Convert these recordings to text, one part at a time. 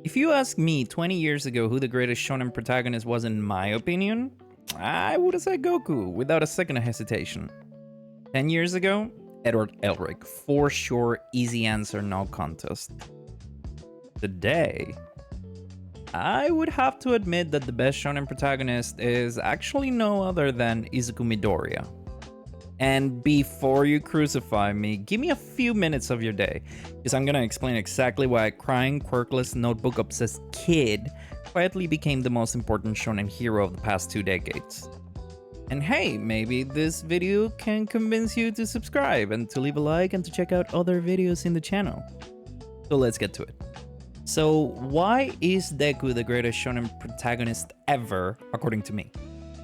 If you ask me 20 years ago who the greatest shonen protagonist was in my opinion, I would have said Goku without a second of hesitation. 10 years ago, Edward Elric, for sure, easy answer, no contest. Today, I would have to admit that the best shonen protagonist is actually no other than Izuku Midoriya. And before you crucify me, give me a few minutes of your day, because I'm gonna explain exactly why a crying, quirkless, notebook-obsessed kid quietly became the most important shonen hero of the past 2 decades. And hey, maybe this video can convince you to subscribe and to leave a like and to check out other videos in the channel. So let's get to it. So why is Deku the greatest shonen protagonist ever, according to me?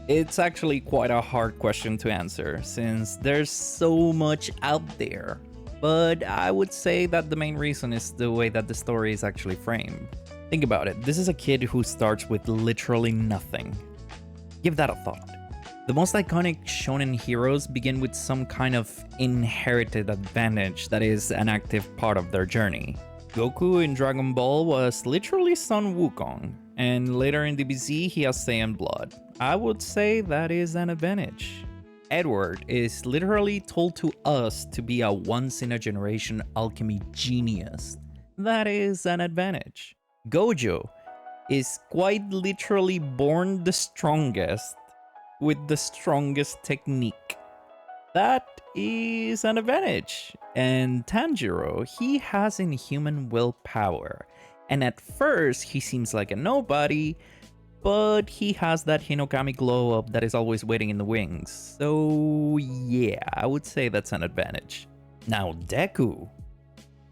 It's actually quite a hard question to answer, since there's so much out there. But I would say that the main reason is the way that the story is actually framed. Think about it, this is a kid who starts with literally nothing. Give that a thought. The most iconic shonen heroes begin with some kind of inherited advantage that is an active part of their journey. Goku in Dragon Ball was literally Son Wukong, and later in DBZ he has Saiyan blood. I would say that is an advantage. Edward is literally told to us to be a once-in-a-generation alchemy genius. That is an advantage. Gojo is quite literally born the strongest with the strongest technique. That is an advantage. And Tanjiro, he has inhuman willpower. And at first, he seems like a nobody, but he has that Hinokami glow up that is always waiting in the wings. So yeah, I would say that's an advantage. Now Deku.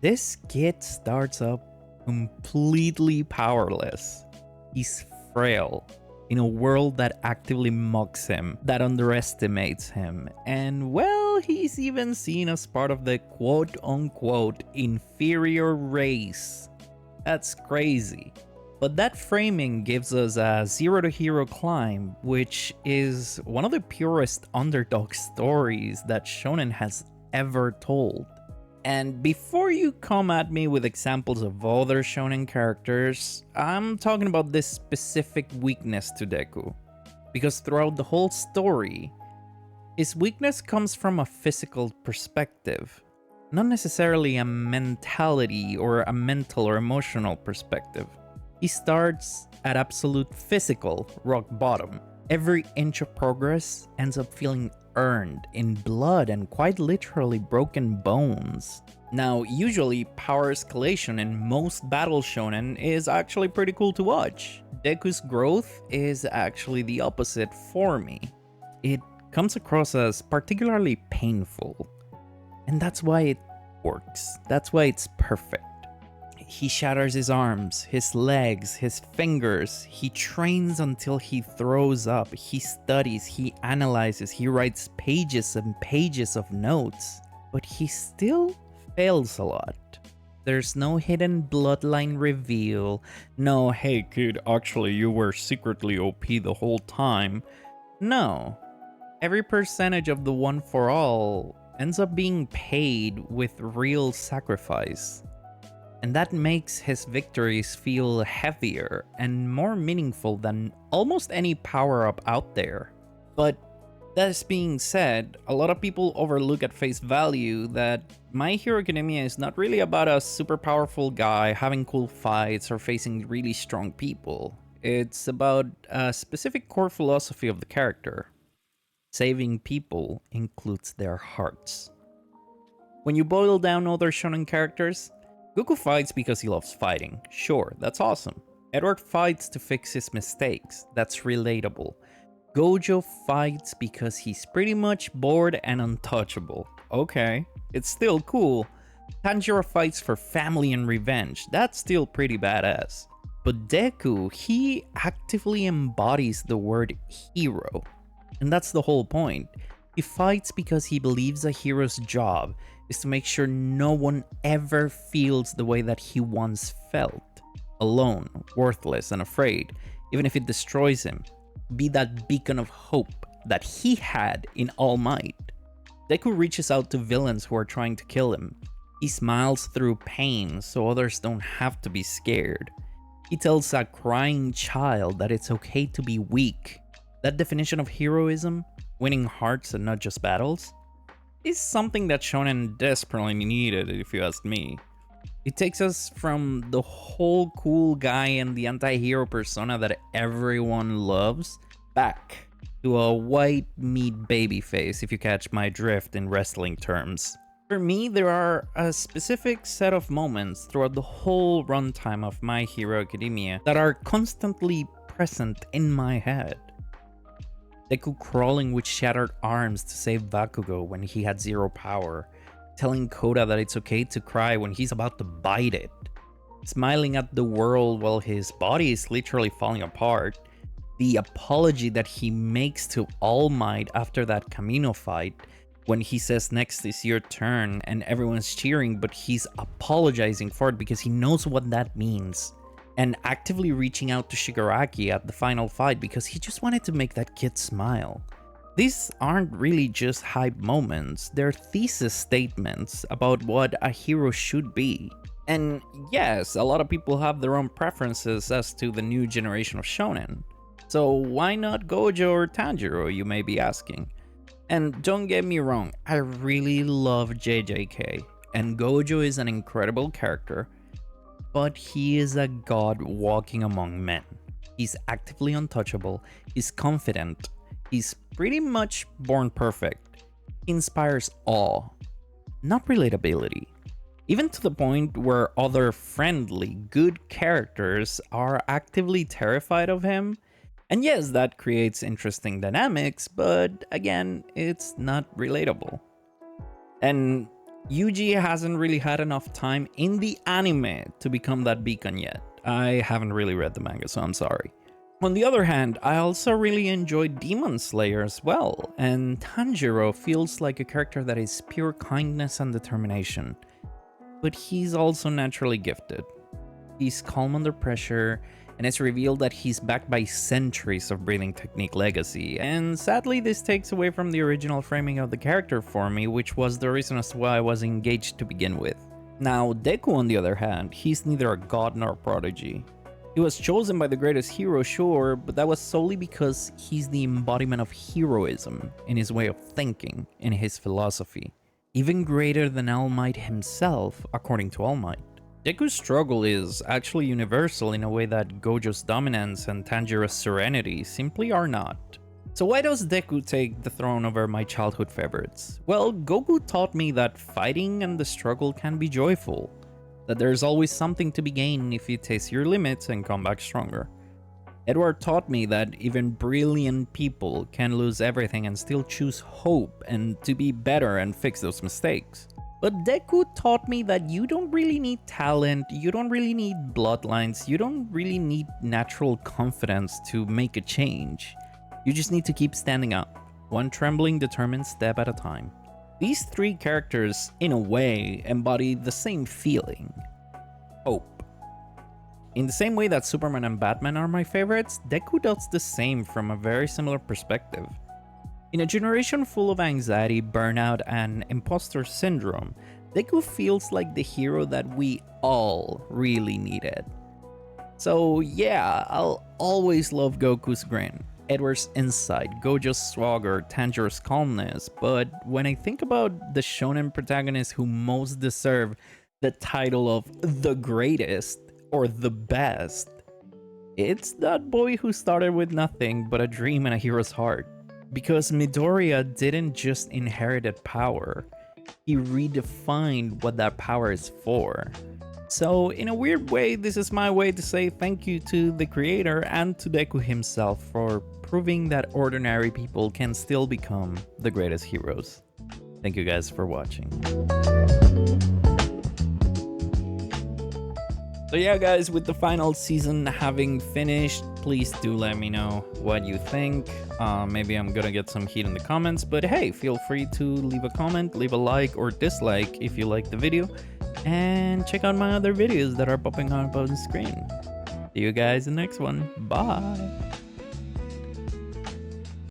This kid starts up completely powerless. He's frail in a world that actively mocks him, that underestimates him, and well, he's even seen as part of the quote-unquote inferior race. That's crazy. But that framing gives us a zero-to-hero climb, which is one of the purest underdog stories that shonen has ever told. And before you come at me with examples of other shonen characters, I'm talking about this specific weakness to Deku. Because throughout the whole story, his weakness comes from a physical perspective, not necessarily a mentality or a mental or emotional perspective. He starts at absolute physical rock bottom. Every inch of progress ends up feeling earned in blood and quite literally broken bones. Now, usually power escalation in most battle shonen is actually pretty cool to watch. Deku's growth is actually the opposite for me. It comes across as particularly painful. And that's why it works. That's why it's perfect. He shatters his arms, his legs, his fingers. He trains until he throws up. He studies, he analyzes, he writes pages and pages of notes. But he still fails a lot. There's no hidden bloodline reveal. No, hey kid, actually you were secretly OP the whole time. No. Every percentage of the one for all ends up being paid with real sacrifice. And that makes his victories feel heavier and more meaningful than almost any power-up out there. But that being said, a lot of people overlook at face value that My Hero Academia is not really about a super powerful guy having cool fights or facing really strong people. It's about a specific core philosophy of the character. Saving people includes their hearts. When you boil down other shonen characters, Goku fights because he loves fighting. Sure, that's awesome. Edward fights to fix his mistakes. That's relatable. Gojo fights because he's pretty much bored and untouchable. Okay, it's still cool. Tanjiro fights for family and revenge. That's still pretty badass. But Deku, he actively embodies the word hero. And that's the whole point. He fights because he believes a hero's job is to make sure no one ever feels the way that he once felt. Alone, worthless, and afraid, even if it destroys him. Be that beacon of hope that he had in All Might. Deku reaches out to villains who are trying to kill him. He smiles through pain so others don't have to be scared. He tells a crying child that it's okay to be weak. That definition of heroism, winning hearts and not just battles, is something that Shonen desperately needed, if you ask me. It takes us from the whole cool guy and the anti-hero persona that everyone loves back to a white meat baby face, if you catch my drift in wrestling terms. For me, there are a specific set of moments throughout the whole runtime of My Hero Academia that are constantly present in my head. Deku crawling with shattered arms to save Bakugo when he had zero power, telling Koda that it's okay to cry when he's about to bite it, smiling at the world while his body is literally falling apart, the apology that he makes to All Might after that Camino fight, when he says next is your turn and everyone's cheering but he's apologizing for it because he knows what that means, and actively reaching out to Shigaraki at the final fight because he just wanted to make that kid smile. These aren't really just hype moments, they're thesis statements about what a hero should be. And yes, a lot of people have their own preferences as to the new generation of shonen. So why not Gojo or Tanjiro, you may be asking? And don't get me wrong, I really love JJK, and Gojo is an incredible character, but he is a god walking among men. He's actively untouchable, he's confident, he's pretty much born perfect. He inspires awe, not relatability. Even to the point where other friendly, good characters are actively terrified of him. And yes, that creates interesting dynamics, but again, it's not relatable. And Yuji hasn't really had enough time in the anime to become that beacon yet. I haven't really read the manga, so I'm sorry. On the other hand, I also really enjoyed Demon Slayer as well, and Tanjiro feels like a character that is pure kindness and determination. But he's also naturally gifted. He's calm under pressure, and it's revealed that he's backed by centuries of breathing technique legacy, and sadly this takes away from the original framing of the character for me, which was the reason as to why I was engaged to begin with. Now, Deku on the other hand, he's neither a god nor a prodigy. He was chosen by the greatest hero, sure, but that was solely because he's the embodiment of heroism in his way of thinking, in his philosophy. Even greater than All Might himself, according to All Might. Deku's struggle is actually universal in a way that Gojo's dominance and Tanjiro's serenity simply are not. So why does Deku take the throne over my childhood favorites? Well, Goku taught me that fighting and the struggle can be joyful. That there's always something to be gained if you taste your limits and come back stronger. Edward taught me that even brilliant people can lose everything and still choose hope and to be better and fix those mistakes. But Deku taught me that you don't really need talent, you don't really need bloodlines, you don't really need natural confidence to make a change. You just need to keep standing up, one trembling, determined step at a time. These three characters, in a way, embody the same feeling: hope. In the same way that Superman and Batman are my favorites, Deku does the same from a very similar perspective. In a generation full of anxiety, burnout, and impostor syndrome, Deku feels like the hero that we all really needed. So yeah, I'll always love Goku's grin, Edward's insight, Gojo's swagger, Tanjiro's calmness, but when I think about the shonen protagonists who most deserve the title of the greatest or the best, it's that boy who started with nothing but a dream and a hero's heart. Because Midoriya didn't just inherit power, he redefined what that power is for. So in a weird way, this is my way to say thank you to the creator and to Deku himself for proving that ordinary people can still become the greatest heroes. Thank you guys for watching. So yeah guys, with the final season having finished, please do let me know what you think. Maybe I'm gonna get some heat in the comments, but hey, feel free to leave a comment, leave a like or dislike if you like the video, and check out my other videos that are popping up on the screen. See you guys in the next one. Bye!